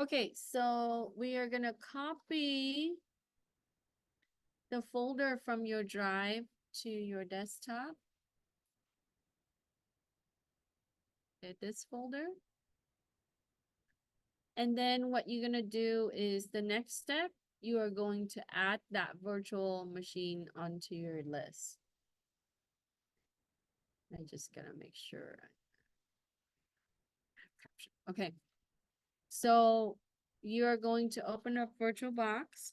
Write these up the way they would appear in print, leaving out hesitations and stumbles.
Okay, so we are gonna copy the folder from your drive to your desktop. Okay, this folder. And then what you're gonna do is the next step, you are going to add that virtual machine onto your list. I just gotta make sure. Okay, so you're going to open up VirtualBox.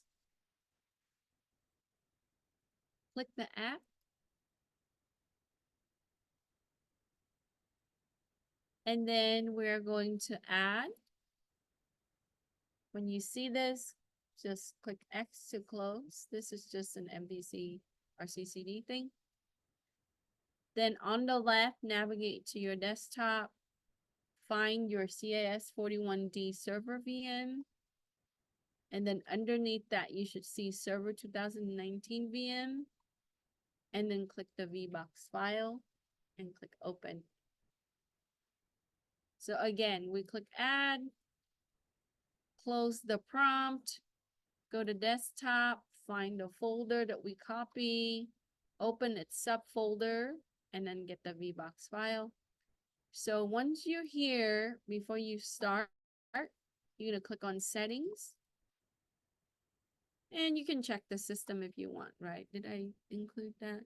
Click the app. And then we're going to add. When you see this, just click X to close. This is just an MVC or CCD thing. Then on the left, navigate to your desktop. Find your CIS41D server VM. And then underneath that, you should see server 2019 VM. And then click the VBox file and click open. So again, we click add, close the prompt, go to desktop, find the folder that we copy, open its subfolder, and then get the VBox file. So once you're here, before you start, you're gonna click on settings. And you can check the system if you want, right? Did I include that?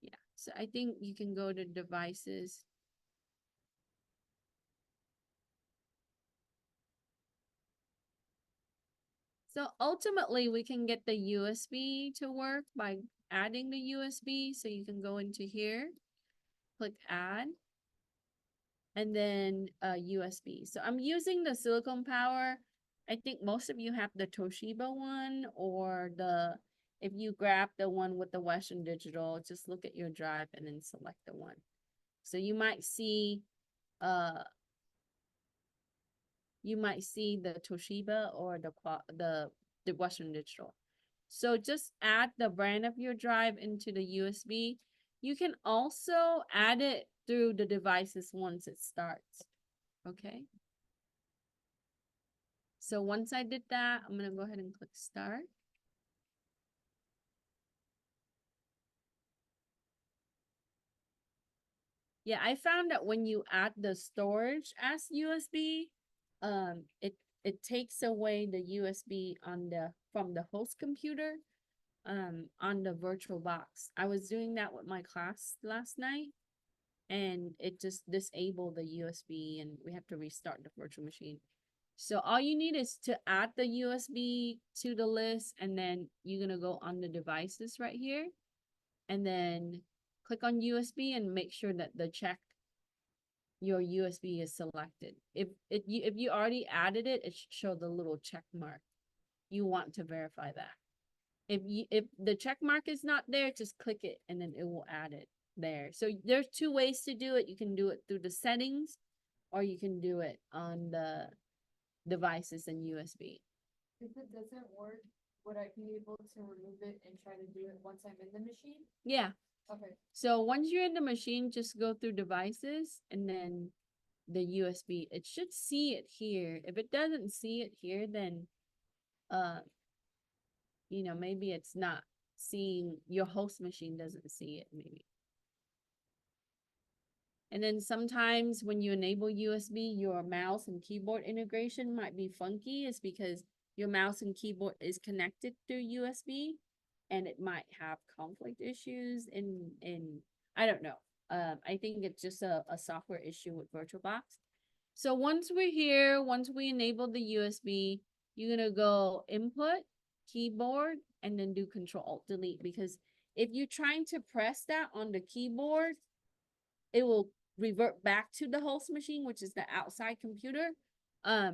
Yeah, so I think you can go to devices. So ultimately, we can get the USB to work by adding the USB. So you can go into here, click add, and then USB. So I'm using the silicone power. I think most of you have the Toshiba one, or if you grab the one with the Western Digital, just look at your drive and then select the one. So you might see the Toshiba or the Western Digital. So just add the brand of your drive into the USB. You can also add it through the devices once it starts. Okay. So once I did that, I'm going to go ahead and click start. Yeah, I found that when you add the storage as USB, it takes away the USB from the host computer on the VirtualBox. I was doing that with my class last night, and it just disabled the USB, and we have to restart the virtual machine. So all you need is to add the USB to the list, and then you're gonna go on the devices right here, and then click on USB and make sure that your USB is selected. If you already added it, it should show the little check mark. You want to verify that. If the check mark is not there, just click it and then it will add it there. So there's two ways to do it. You can do it through the settings, or you can do it on the devices and USB. If it doesn't work, would I be able to remove it and try to do it once I'm in the machine? Yeah. Okay. So once you're in the machine, just go through devices and then the USB. It should see it here. If it doesn't see it here, then maybe it's not seeing, your host machine doesn't see it, maybe. And then sometimes when you enable USB, your mouse and keyboard integration might be funky. It's because your mouse and keyboard is connected through USB, and it might have conflict issues in I don't know. I think it's just a software issue with VirtualBox. So once we're here, once we enable the USB, you're gonna go input, keyboard, and then do Control-Alt-Delete, because if you're trying to press that on the keyboard, it will revert back to the host machine, which is the outside computer.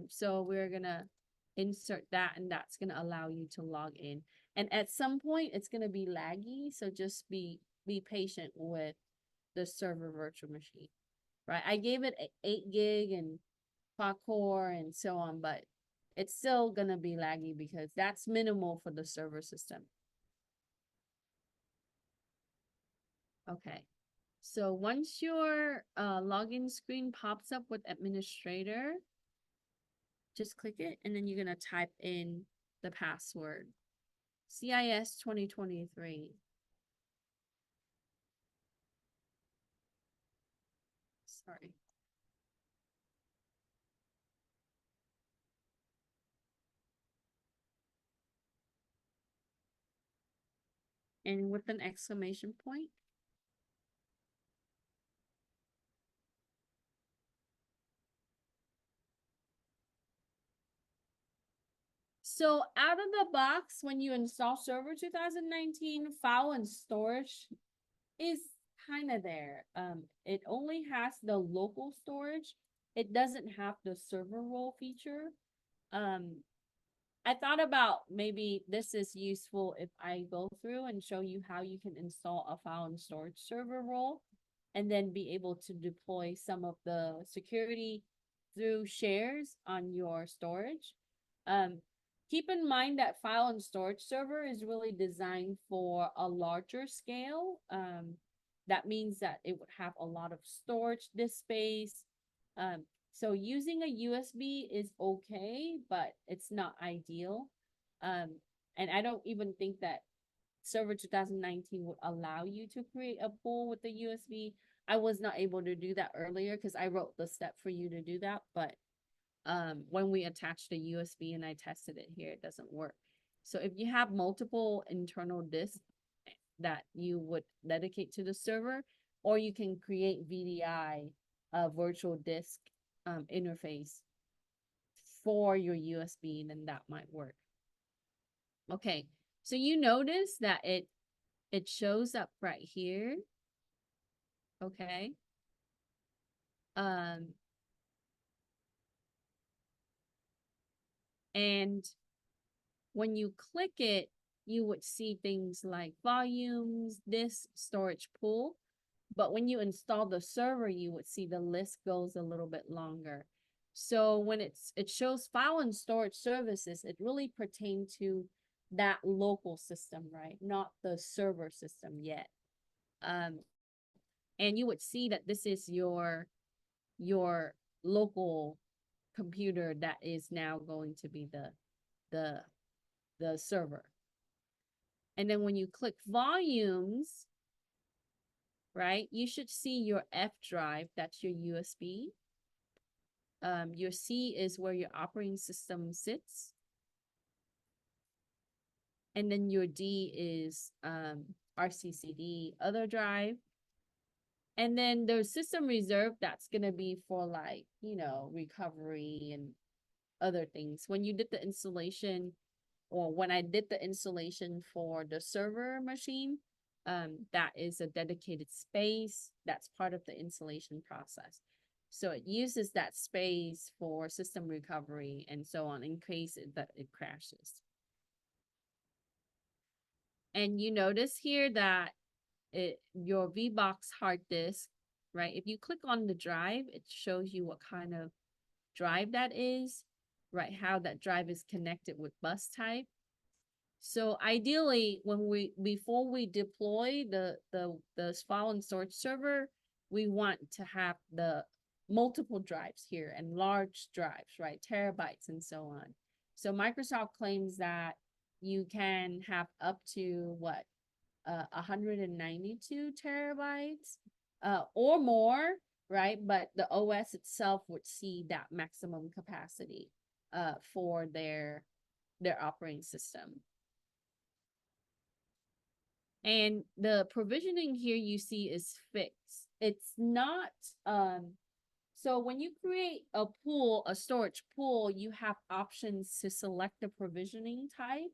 So we're gonna insert that, and that's gonna allow you to log in. And at some point, it's gonna be laggy, so just be patient with the server virtual machine, right? I gave it 8 gig and quad core and so on, but it's still gonna be laggy because that's minimal for the server system. Okay. So once your login screen pops up with administrator, just click it and then you're gonna type in the password. CIS 2023. Sorry. And with an exclamation point. So out of the box, when you install Server 2019, file and storage is kind of there. It only has the local storage. It doesn't have the server role feature. I thought about maybe this is useful if I go through and show you how you can install a file and storage server role and then be able to deploy some of the security through shares on your storage. Um, Keep in mind that file and storage server is really designed for a larger scale. That means that it would have a lot of storage disk space. So using a USB is okay, but it's not ideal. And I don't even think that Server 2019 would allow you to create a pool with the USB. I was not able to do that earlier because I wrote the step for you to do that, but when we attached the USB and I tested it here, it doesn't work. So if you have multiple internal disks that you would dedicate to the server, or you can create VDI, virtual disk interface for your USB, then that might work. Okay, so you notice that it shows up right here. Okay. And when you click it, you would see things like volumes, disk, storage pool. But when you install the server, you would see the list goes a little bit longer. So when it shows file and storage services, it really pertain to that local system, right? Not the server system yet. And you would see that this is your local computer that is now going to be the server. And then when you click volumes, right, you should see your F drive, that's your USB. Your C is where your operating system sits. And then your D is RCCD, other drive. And then the system reserve, that's going to be for like, you know, recovery and other things. When you did the installation, or when I did the installation for the server machine, that is a dedicated space. That's part of the installation process. So it uses that space for system recovery and so on in case that it crashes. And you notice here that your VBox hard disk, right? If you click on the drive, it shows you what kind of drive that is, right? How that drive is connected with bus type. So ideally, before we deploy the file and storage server, we want to have the multiple drives here and large drives, right? Terabytes and so on. So Microsoft claims that you can have up to 192 terabytes or more, right? But the OS itself would see that maximum capacity for their operating system. And the provisioning here you see is fixed. It's not, so when you create a pool, a storage pool, you have options to select the provisioning type.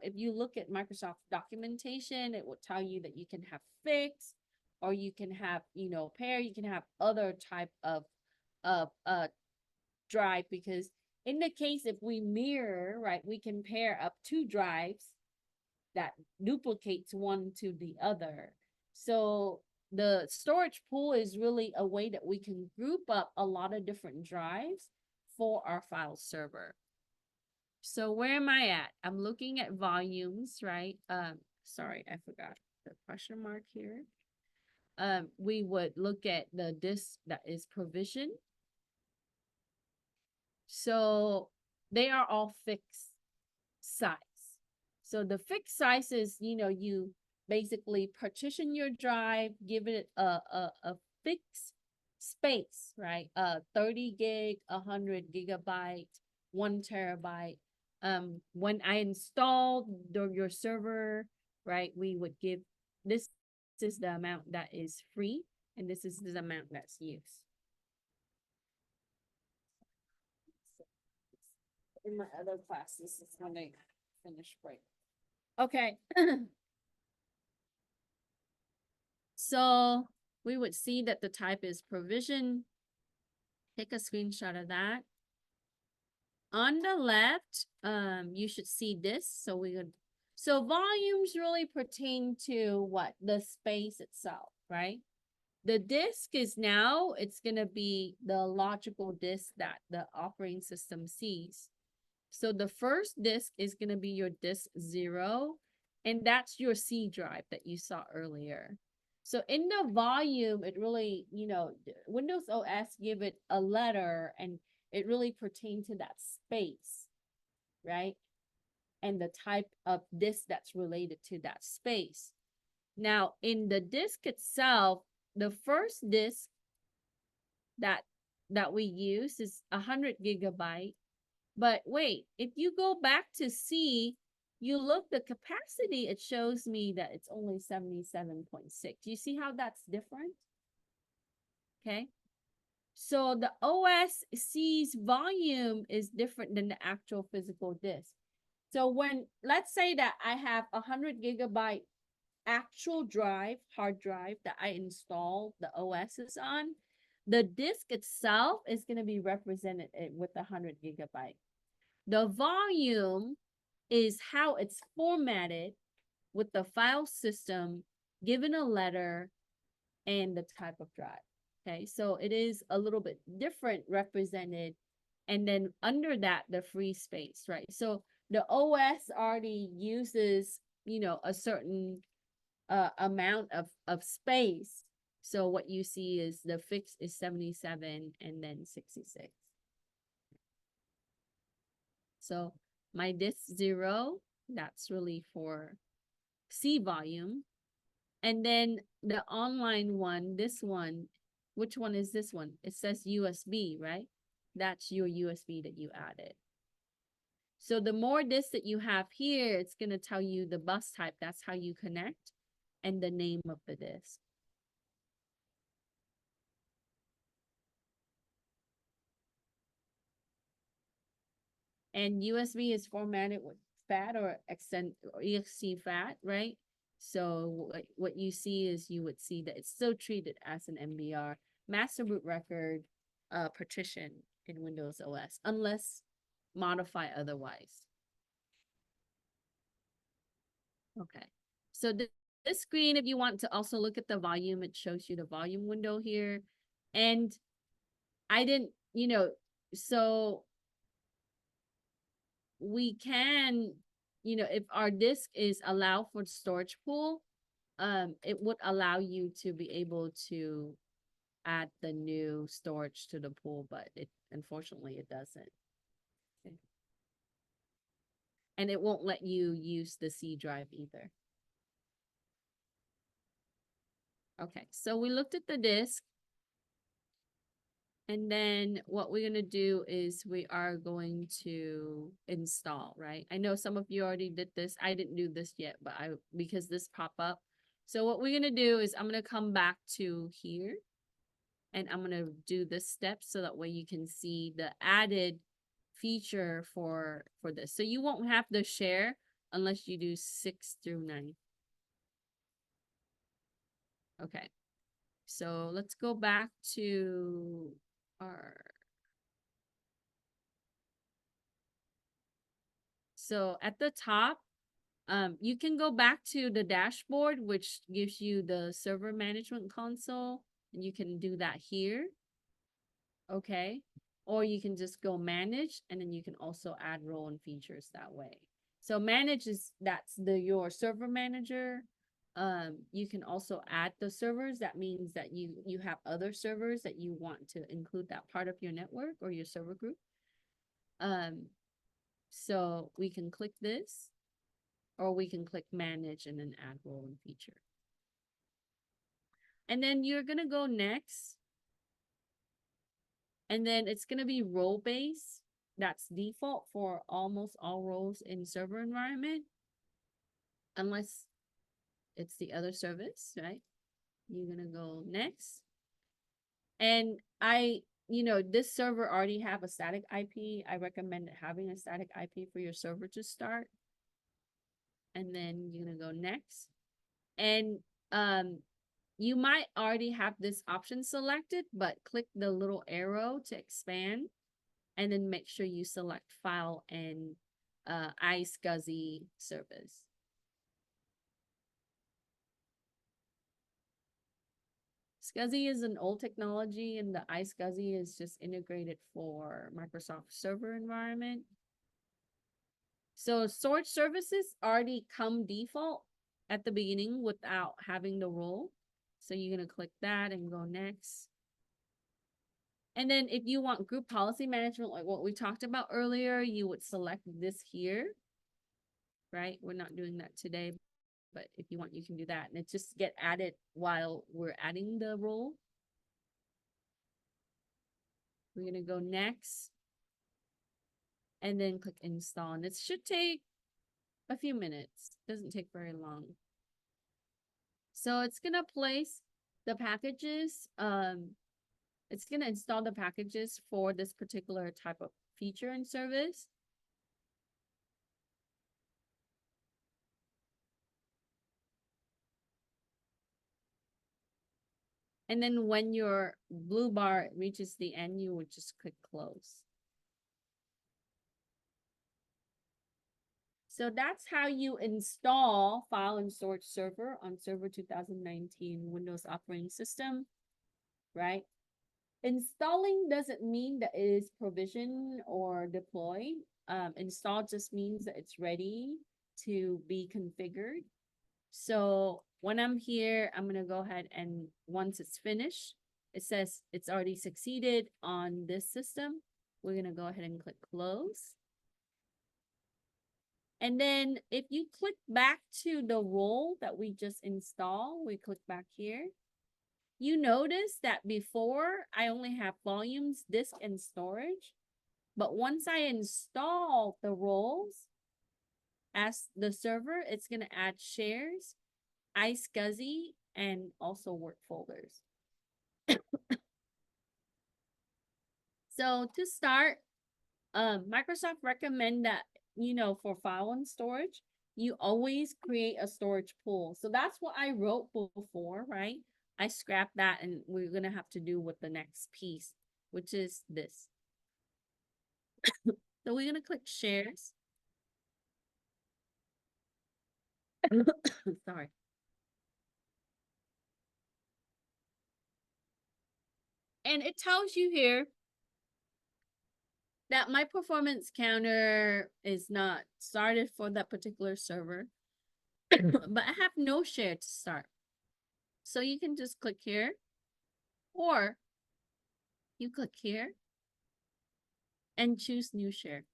If you look at Microsoft documentation, it will tell you that you can have fixed, or you can have, you know, pair, you can have other type of drive, because in the case if we mirror, right, we can pair up two drives that duplicates one to the other. So the storage pool is really a way that we can group up a lot of different drives for our file server. So where am I at? I'm looking at volumes, right? Sorry, I forgot the question mark here. we would look at the disk that is provisioned. So they are all fixed size. So the fixed size is, you basically partition your drive, give it a fixed space, right? 30 gig, 100 gigabyte, 1 terabyte. When I installed your server, right, we would give this is the amount that is free, and this is the amount that's used. In my other class, this is when they finish break. Okay. So we would see that the type is provision. Take a screenshot of that. On the left, you should see this. So volumes really pertain to what? The space itself, right? The disk is now, it's going to be the logical disk that the operating system sees. So the first disk is going to be your disk 0, and that's your C drive that you saw earlier. So in the volume, it really, Windows OS give it a letter, and it really pertains to that space, right? And the type of disk that's related to that space. Now, in the disk itself, the first disk that we use is 100 gigabyte. But wait, if you go back to C, you look the capacity, it shows me that it's only 77.6. Do you see how that's different? Okay. So the OS sees volume is different than the actual physical disk. So when, let's say that I have 100 gigabyte actual drive, hard drive that I installed the OS is on, the disk itself is going to be represented with 100 gigabyte. The volume is how it's formatted with the file system, given a letter, and the type of drive. Okay, so it is a little bit different represented. And then under that, the free space, right? So the OS already uses, a certain amount of space. So what you see is the fix is 77 and then 66. So my disk 0, that's really for C volume. And then the online one, this one, which one is this one? It says USB, right? That's your USB that you added. So the more disks that you have here, it's going to tell you the bus type. That's how you connect, and the name of the disk. And USB is formatted with FAT or exe FAT, right? So what you see is you would see that it's still treated as an MBR, master boot record partition in Windows OS, unless modify otherwise. Okay, so this screen, if you want to also look at the volume, it shows you the volume window here. And I didn't, so we can, if our disk is allowed for storage pool, it would allow you to be able to add the new storage to the pool, but unfortunately it doesn't. Okay. And it won't let you use the C drive either. Okay, so we looked at the disk. And then what we're going to do is we are going to install, right? I know some of you already did this. I didn't do this yet, but because this popped up. So what we're going to do is I'm going to come back to here, and I'm going to do this step so that way you can see the added feature for this. So you won't have to share unless you do 6 through 9. Okay. So let's go back to our... So at the top, you can go back to the dashboard, which gives you the server management console, and you can do that here. Okay. Or you can just go manage, and then you can also add role and features that way. So manage is, that's your server manager. you can also add the servers. That means that you have other servers that you want to include that part of your network or your server group. So we can click this, or we can click manage and then add role and feature. And then you're gonna go next. And then it's gonna be role based. That's default for almost all roles in server environment. Unless it's the other service, right? You're gonna go next. And this server already have a static IP. I recommend having a static IP for your server to start. And then you're gonna go next. And you might already have this option selected, but click the little arrow to expand. And then make sure you select file and iSCSI service. SCSI is an old technology, and the iSCSI is just integrated for Microsoft Server environment. So storage services already come default at the beginning without having the role. So you're going to click that and go next. And then if you want group policy management, like what we talked about earlier, you would select this here, right? We're not doing that today, but if you want, you can do that. And it just get added while we're adding the role. We're going to go next and then click install. And it should take a few minutes. Doesn't take very long. So it's going to place the packages. It's going to install the packages for this particular type of feature and service. And then when your blue bar reaches the end, you would just click close. So that's how you install File and Storage Server on Server 2019 Windows operating system, right? Installing doesn't mean that it is provisioned or deployed. Install just means that it's ready to be configured. So when I'm here, I'm going to go ahead and once it's finished, it says it's already succeeded on this system. We're going to go ahead and click close. And then if you click back to the role that we just installed, we click back here. You notice that before I only have volumes, disk, and storage. But once I install the roles as the server, it's going to add shares, iSCSI, and also work folders. So to start, Microsoft recommend that, for file and storage, you always create a storage pool. So that's what I wrote before, right? I scrapped that, and we're going to have to do with the next piece, which is this. So we're going to click shares. Sorry. And it tells you here that my performance counter is not started for that particular server, but I have no share to start. So you can just click here, or you click here and choose new share.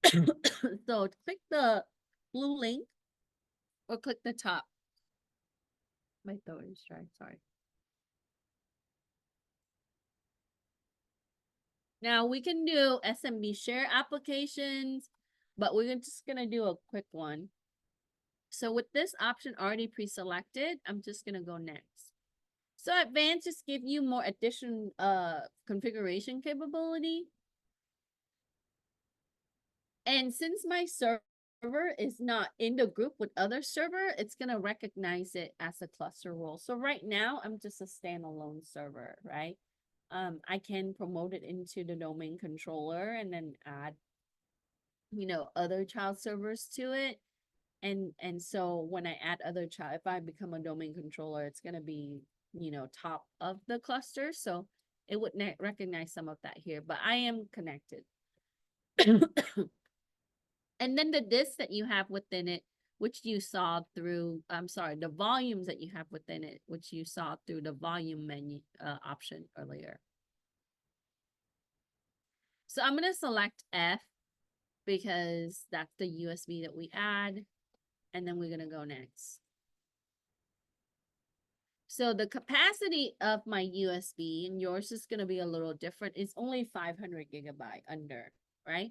So click the blue link or click the top. My throat is dry, sorry. Now we can do SMB share applications, but we're just gonna do a quick one. So with this option already pre-selected, I'm just gonna go next. So advanced just give you more additional configuration capability. And since my server is not in the group with other server, it's gonna recognize it as a cluster role. So right now I'm just a standalone server, right? I can promote it into the domain controller and then add, other child servers to it. And so when I add other child, if I become a domain controller, it's gonna be, top of the cluster. So it would recognize some of that here, but I am connected. And then the disk that you have within it which you saw through, I'm sorry, the volumes that you have within it, which you saw through the volume menu option earlier. So I'm going to select F because that's the USB that we add. And then we're going to go next. So the capacity of my USB, and yours is going to be a little different. It's only 500 gigabyte under, right?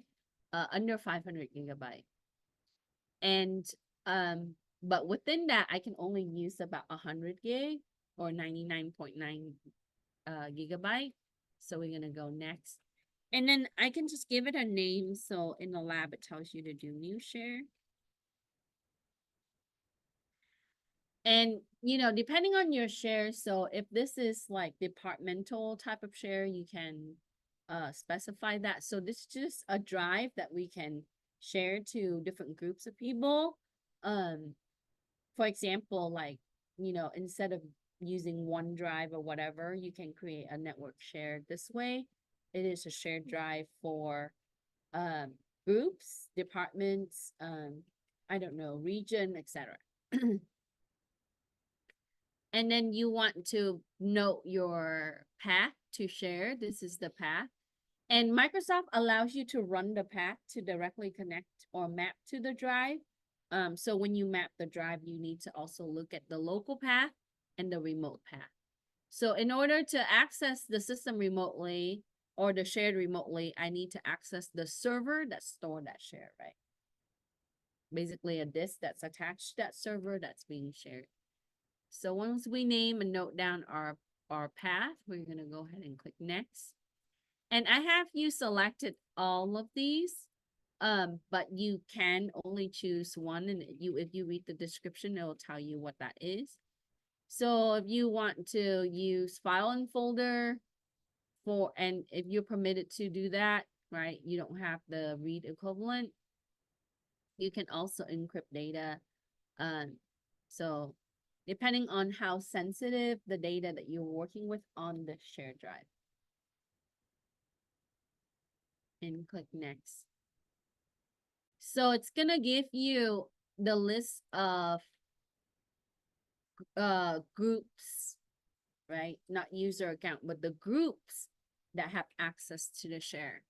Under 500 gigabyte. And, but within that, I can only use about 100 gig or 99.9 gigabyte. So we're going to go next. And then I can just give it a name. So in the lab, it tells you to do new share. And, you know, depending on your share, so if this is like departmental type of share, you can specify that. So this is just a drive that we can share to different groups of people. For example, like, you know, instead of using OneDrive or whatever, you can create a network share this way. It is a shared drive for groups, departments, I don't know, region, etc. And then you want to note your path to share. This is the path. And Microsoft allows you to run the path to directly connect or map to the drive. So when you map the drive, you need to also look at the local path and the remote path. So in order to access the system remotely or the shared remotely, I need to access the server that stored that share, right? Basically a disk that's attached to that server that's being shared. So once we name and note down our path, we're going to go ahead and click next. And I have you selected all of these, but you can only choose one. And if you read the description, it will tell you what that is. So if you want to use file and folder and if you're permitted to do that, right, you don't have the read equivalent. You can also encrypt data. So depending on how sensitive the data that you're working with on the shared drive. And click next. So it's gonna give you the list of groups, right? Not user account, but the groups that have access to the share.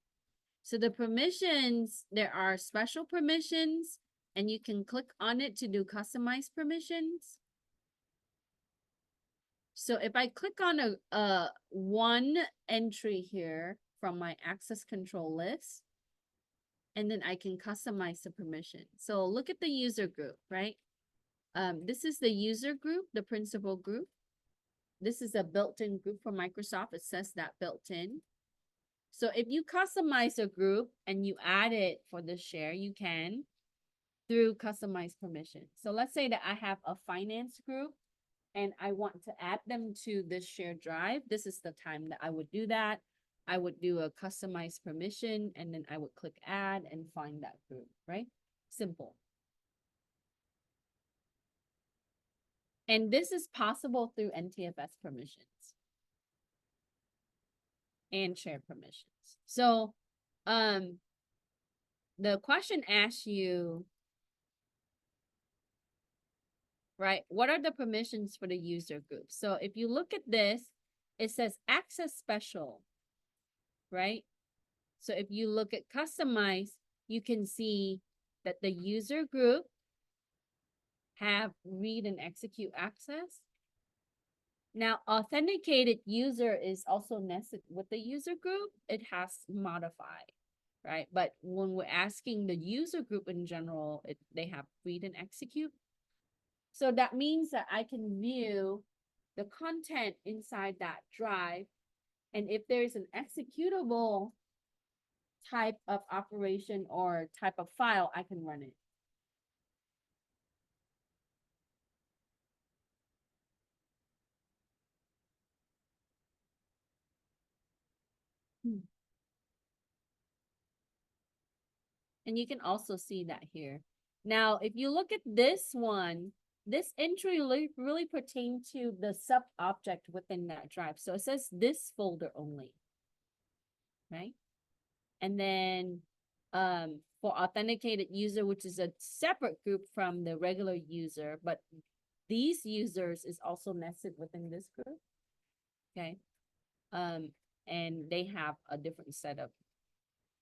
So the permissions, there are special permissions, and you can click on it to do customized permissions. So if I click on a one entry here from my access control list, and then I can customize the permission. So look at the user group, right? This is the user group, the principal group. This is a built-in group for Microsoft. It says that built in. So if you customize a group and you add it for the share, you can through customized permission. So let's say that I have a finance group and I want to add them to this shared drive. This is the time that I would do that. I would do a customized permission and then I would click add and find that group, right? Simple. And this is possible through NTFS permissions and shared permissions. So the question asks you, right, what are the permissions for the user group? So if you look at this, it says access special, right? So if you look at customize, you can see that the user group have read and execute access. Now, authenticated user is also nested with the user group. It has modified, right? But when we're asking the user group in general, they have read and execute. So that means that I can view the content inside that drive. And if there's an executable type of operation or type of file, I can run it. And you can also see that here. Now, if you look at this one, this entry really pertains to the sub object within that drive. So it says this folder only, right? And then for authenticated user, which is a separate group from the regular user, but these users is also nested within this group. Okay. And they have a different setup.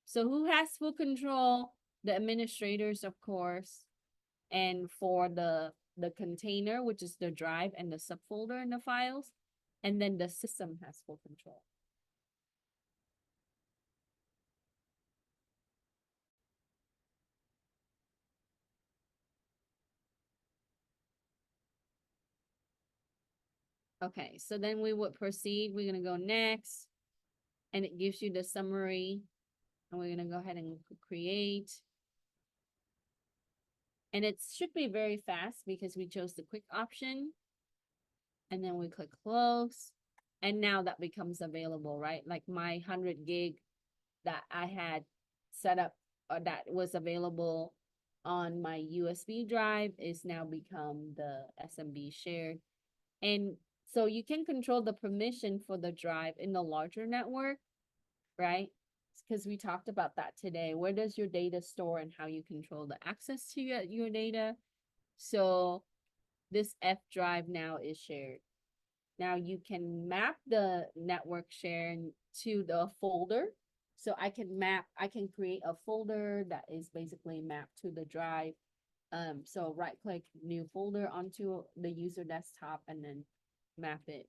So who has full control? The administrators, of course. And for the container, which is the drive and the subfolder in the files, and then the system has full control. Okay, so then we would proceed. We're gonna go next, and it gives you the summary, and we're gonna go ahead and create. And it should be very fast because we chose the quick option. And then we click close. And now that becomes available, right? Like my 100 gig that I had set up or that was available on my USB drive is now become the SMB shared. And so you can control the permission for the drive in the larger network, right? Because we talked about that today. Where does your data store and how you control the access to your data? So this F drive now is shared. Now you can map the network share to the folder. So I can create a folder that is basically mapped to the drive. So right click new folder onto the user desktop and then map it.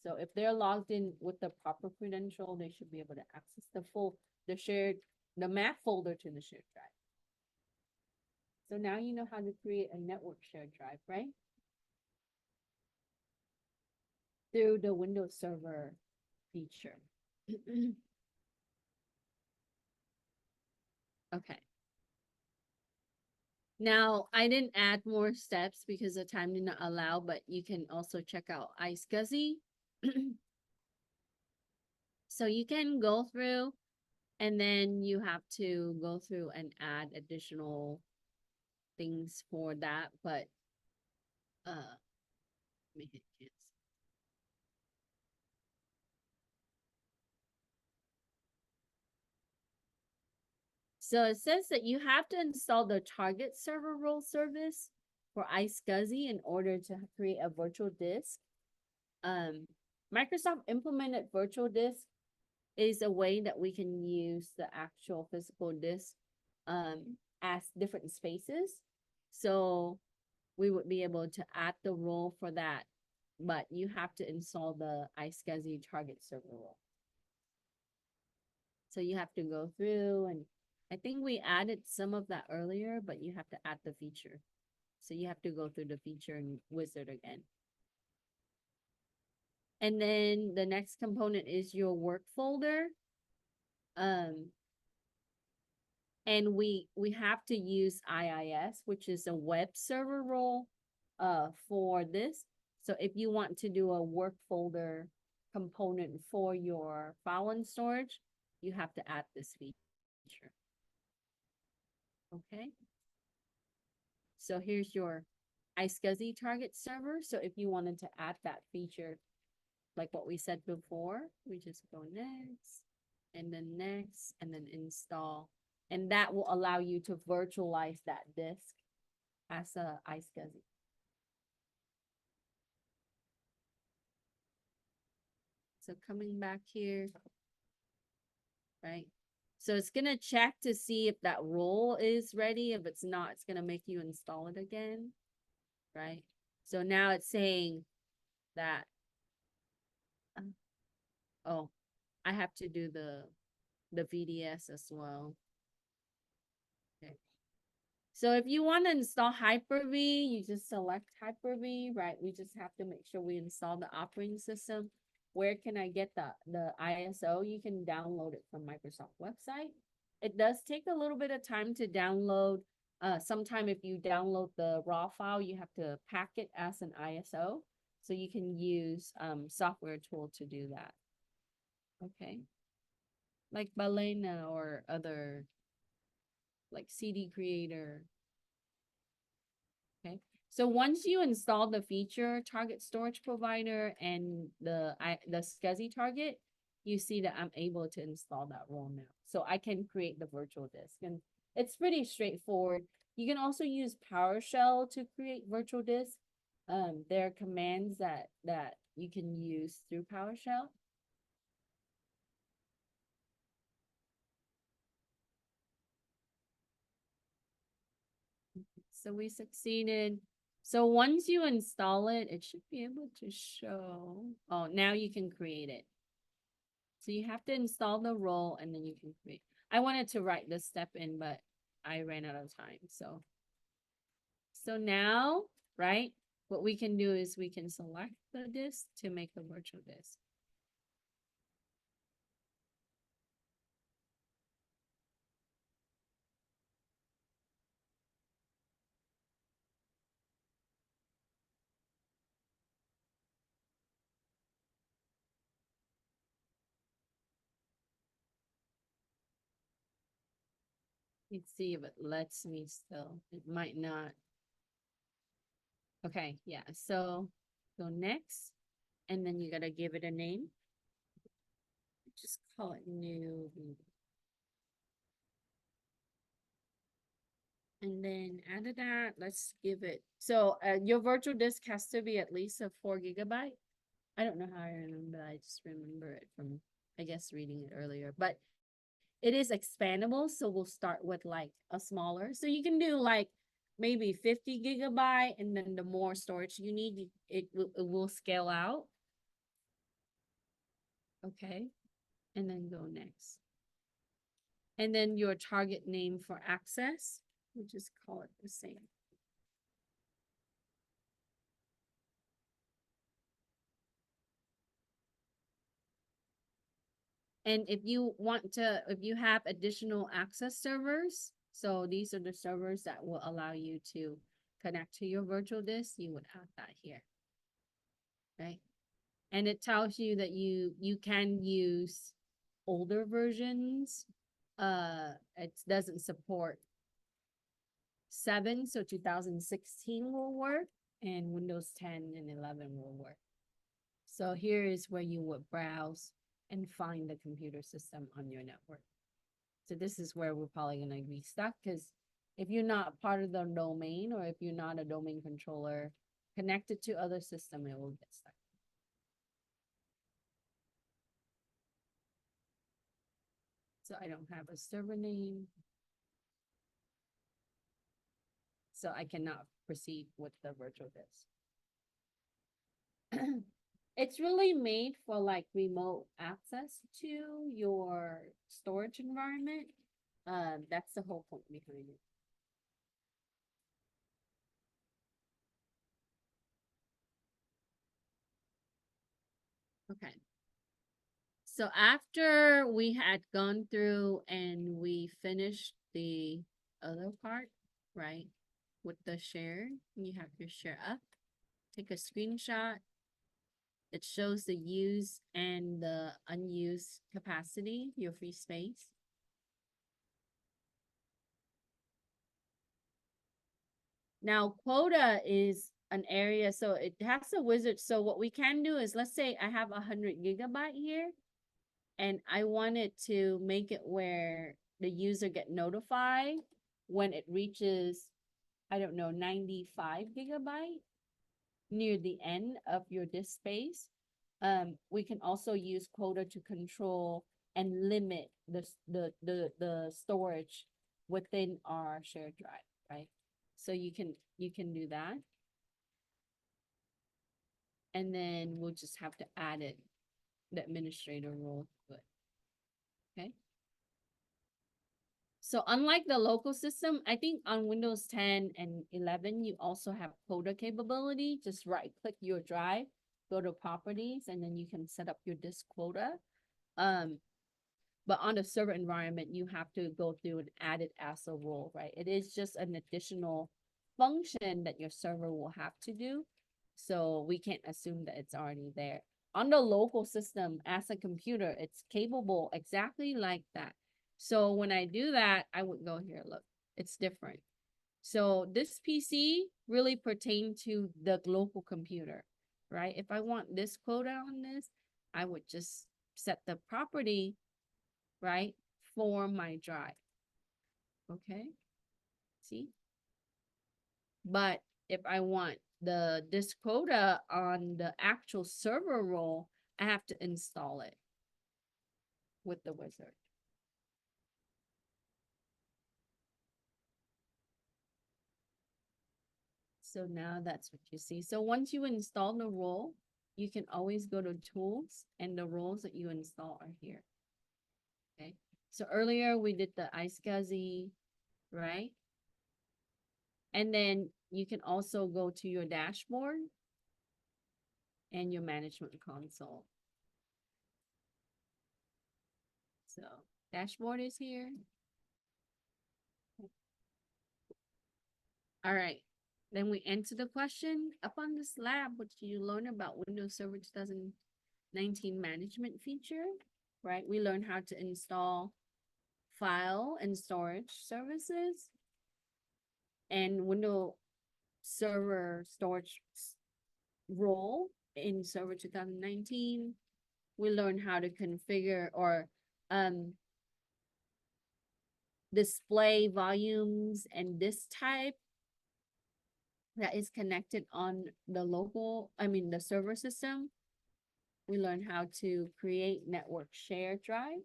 So if they're logged in with the proper credential, they should be able to access the map folder to the shared drive. So now you know how to create a network shared drive, right? Through the Windows Server feature. Okay. Now, I didn't add more steps because the time did not allow, but you can also check out iSCSI. So you can go through and then you have to go through and add additional things for that, but let me hit cancel. So it says that you have to install the target server role service for iSCSI in order to create a virtual disk. Microsoft implemented virtual disk is a way that we can use the actual physical disk as different spaces. So we would be able to add the role for that, but you have to install the iSCSI target server role. So you have to go through, and I think we added some of that earlier, but you have to add the feature. So you have to go through the feature and wizard again. And then the next component is your work folder. And we have to use IIS, which is a web server role for this. So if you want to do a work folder component for your file and storage, you have to add this feature. Okay. So here's your iSCSI target server. So if you wanted to add that feature, like what we said before, we just go next, and then next, and then install. And that will allow you to virtualize that disk as a iSCSI. So coming back here, right? So it's gonna check to see if that role is ready. If it's not, it's gonna make you install it again, right? So now it's saying that, oh, I have to do the VDS as well. Okay. So if you want to install Hyper-V, you just select Hyper-V, right? We just have to make sure we install the operating system. Where can I get the ISO? You can download it from Microsoft website. It does take a little bit of time to download. Sometime if you download the raw file, you have to pack it as an ISO. So you can use software tool to do that. Okay. Like Balena or other, like CD Creator. Okay. So once you install the feature target storage provider and the SCSI target, you see that I'm able to install that role now. So I can create the virtual disk, and it's pretty straightforward. You can also use PowerShell to create virtual disk. There are commands that you can use through PowerShell. So we succeeded. So once you install it, it should be able to show. Oh, now you can create it. So you have to install the role and then you can create. I wanted to write this step in, but I ran out of time. So now, right, what we can do is we can select the disk to make a virtual disk. Let's see if it lets me still. It might not. Okay, yeah. So go next, and then you gotta give it a name. Just call it new. And then out of that, let's give it. So your virtual disk has to be at least a 4 GB. I don't know how I remember. I just remember it from, I guess, reading it earlier. But it is expandable, so we'll start with like a smaller. So you can do like maybe 50 GB, and then the more storage you need, it will scale out. Okay, and then go next. And then your target name for access, we'll just call it the same. And if you want to, if you have additional access servers, so these are the servers that will allow you to connect to your virtual disk, you would have that here. Right? And it tells you that you can use older versions. It doesn't support 7, so 2016 will work, and Windows 10 and 11 will work. So here is where you would browse and find the computer system on your network. So this is where we're probably going to be stuck, because if you're not part of the domain, or if you're not a domain controller connected to other system, it will get stuck. So I don't have a server name. So I cannot proceed with the virtual disk. It's really made for like remote access to your storage environment. That's the whole point behind it. Okay. So after we had gone through and we finished the other part, right? With the share, you have your share up, take a screenshot. It shows the used and the unused capacity, your free space. Now, quota is an area, so it has a wizard. So what we can do is, let's say I have 100 GB here, and I wanted to make it where the user get notified when it reaches, I don't know, 95 GB near the end of your disk space. We can also use quota to control and limit the storage within our shared drive, right? So you can do that. And then we'll just have to add it, the administrator role to it. Okay. So unlike the local system, I think on Windows 10 and 11, you also have quota capability. Just right click your drive, go to properties, and then you can set up your disk quota. But on the server environment, you have to go through and add it as a role, right? It is just an additional function that your server will have to do. So we can't assume that it's already there. On the local system, as a computer, it's capable exactly like that. So when I do that, I would go here, look, it's different. So this PC really pertains to the local computer, right? If I want this quota on this, I would just set the property, right, for my drive. Okay? See? But if I want this quota on the actual server role, I have to install it with the wizard. So now that's what you see. So once you install the role, you can always go to tools and the roles that you install are here. Okay. So earlier we did the iSCSI, right? And then you can also go to your dashboard and your management console. So dashboard is here. All right. Then we answer the question. Upon this lab, what did you learn about Windows Server 2019 management feature? Right? We learned how to install file and storage services and Windows Server storage role in Server 2019. We learned how to configure or display volumes and disk type that is connected on the the server system. We learned how to create network shared drive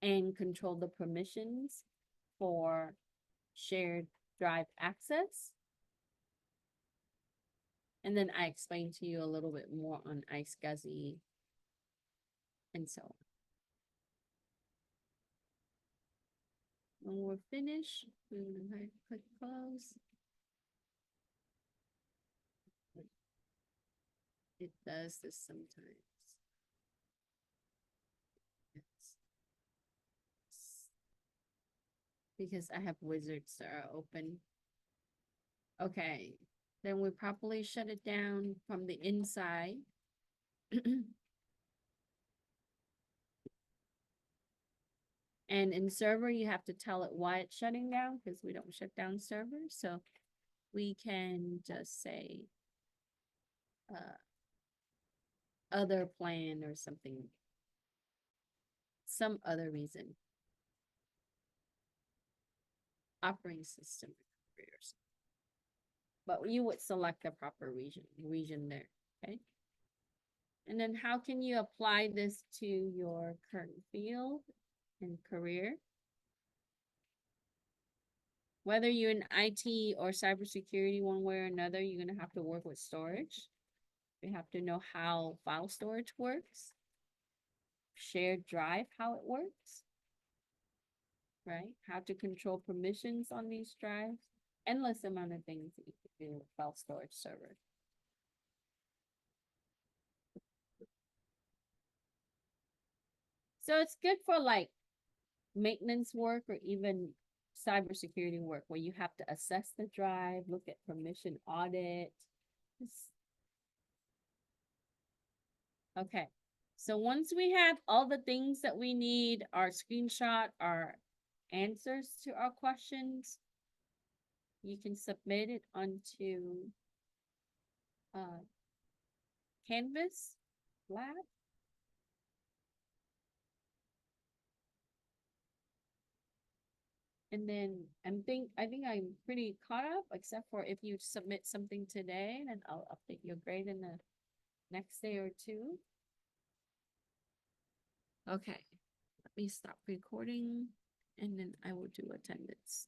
and control the permissions for shared drive access. And then I explained to you a little bit more on iSCSI and so on. When we're finished, we're gonna click close. It does this sometimes. Because I have wizards that are open. Okay, then we properly shut it down from the inside. And in server, you have to tell it why it's shutting down because we don't shut down servers. So we can just say other plan or something, some other reason. Operating system. But you would select the proper region there, okay? And then how can you apply this to your current field and career? Whether you're in IT or cybersecurity, one way or another, you're gonna have to work with storage. You have to know how file storage works, shared drive, how it works, right? How to control permissions on these drives. Endless amount of things that you can do with file storage server. So it's good for like maintenance work or even cybersecurity work where you have to assess the drive, look at permission audit. Okay, so once we have all the things that we need, our screenshot, our answers to our questions, you can submit it onto Canvas lab. And then I think I'm pretty caught up, except for if you submit something today, then I'll update your grade in the next day or two. Okay, let me stop recording and then I will do attendance.